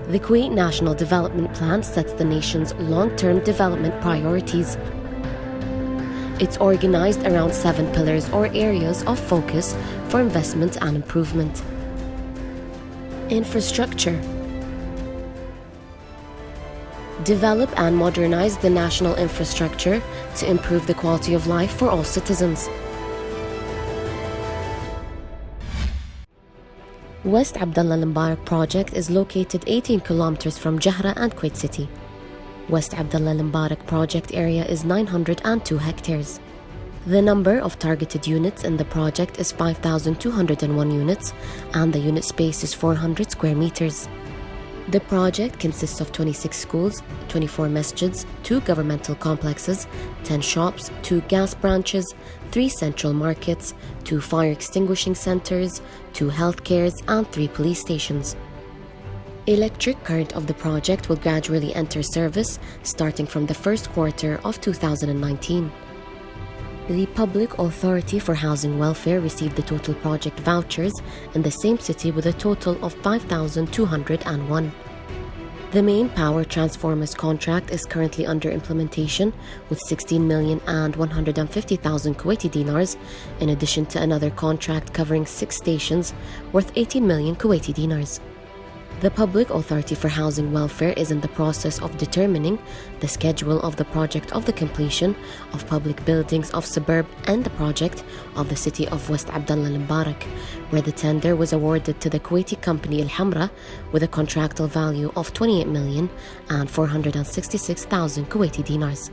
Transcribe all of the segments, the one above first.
The Kuwait National Development Plan sets the nation's long-term development priorities. It's organized around 7 pillars or areas of focus for investment and improvement. Infrastructure. Develop and modernize the national infrastructure to improve the quality of life for all citizens. West Abdullah Al-Mubarak project is located 18 kilometers from Jahra and Kuwait City. West Abdullah Al-Mubarak project area is 902 hectares. The number of targeted units in the project is 5,201 units, and the unit space is 400 square meters. The project consists of 26 schools, 24 masjids, 2 governmental complexes, 10 shops, 2 gas branches, 3 central markets, 2 fire extinguishing centers, 2 healthcares, and 3 police stations. Electric current of the project will gradually enter service starting from the first quarter of 2019. The Public Authority for Housing Welfare received the total project vouchers in the same city with a total of 5,201. The main power transformers contract is currently under implementation with 16,150,000 Kuwaiti dinars, in addition to another contract covering 6 stations worth 18 million Kuwaiti dinars. The Public Authority for Housing Welfare is in the process of determining the schedule of the project of the completion of public buildings of suburb and the project of the city of West Abdullah Al-Mubarak, where the tender was awarded to the Kuwaiti company Al-Hamra with a contractual value of 28,466,000 Kuwaiti dinars.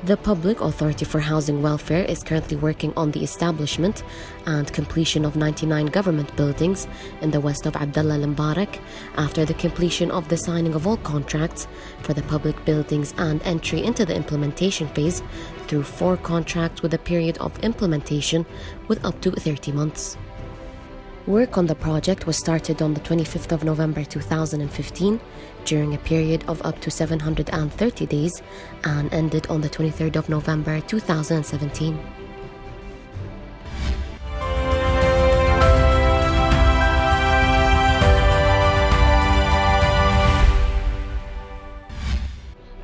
The Public Authority for Housing Welfare is currently working on the establishment and completion of 99 government buildings in the west of Abdullah Al-Mubarak after the completion of the signing of all contracts for the public buildings and entry into the implementation phase through 4 contracts with a period of implementation with up to 30 months. Work on the project was started on the 25th of November 2015 during a period of up to 730 days and ended on the 23rd of November 2017.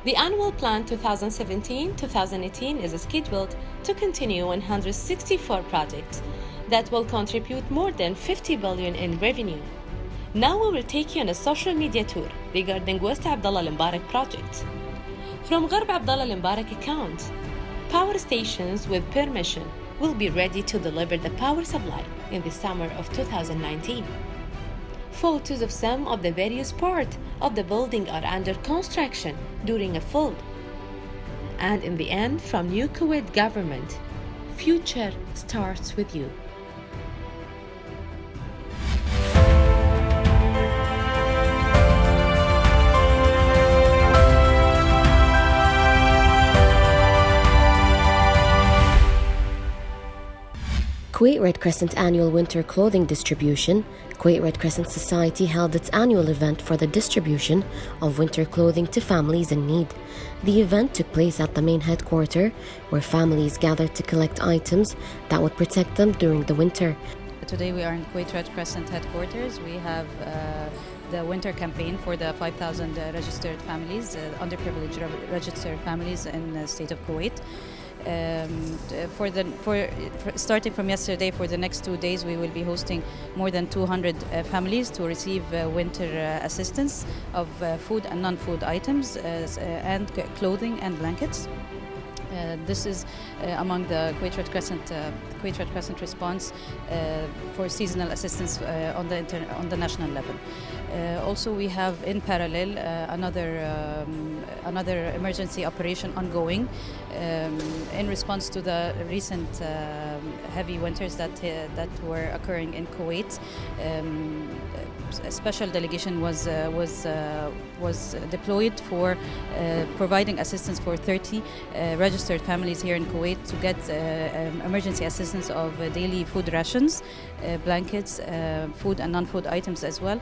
The annual plan 2017-2018 is scheduled to continue 164 projects that will contribute more than 50 billion in revenue. Now we will take you on a social media tour regarding West Abdullah Al-Mubarak project. From Gharb Abdullah Al-Mubarak account, power stations with permission will be ready to deliver the power supply in the summer of 2019. Photos of some of the various parts of the building are under construction during a flood. And in the end, from new-Kuwait government, future starts with you. Kuwait Red Crescent Annual Winter Clothing Distribution. Kuwait Red Crescent Society held its annual event for the distribution of winter clothing to families in need. The event took place at the main headquarters, where families gathered to collect items that would protect them during the winter. Today we are in Kuwait Red Crescent headquarters. We have the winter campaign for the 5,000 registered families, underprivileged registered families in the state of Kuwait. Starting from yesterday, for the next 2 days, we will be hosting more than 200 families to receive winter assistance of food and non-food items and clothing and blankets. This is among the Kuwait Red Crescent response for seasonal assistance on the national level. Also, we have in parallel another emergency operation ongoing in response to the recent heavy winters that were occurring in Kuwait. A special delegation was deployed for providing assistance for 30 registered families here in Kuwait to get emergency assistance of daily food rations, blankets, food and non-food items as well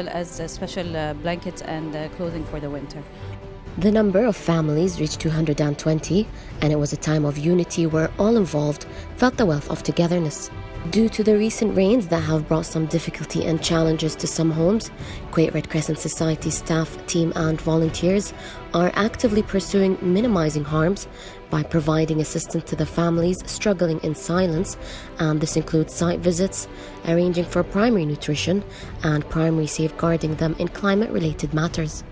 as special blankets and clothing for the winter. The number of families reached 220, and it was a time of unity where all involved felt the wealth of togetherness. Due to the recent rains that have brought some difficulty and challenges to some homes, Kuwait Red Crescent Society staff, team and volunteers are actively pursuing minimizing harms by providing assistance to the families struggling in silence, and this includes site visits, arranging for primary nutrition and primary safeguarding them in climate-related matters.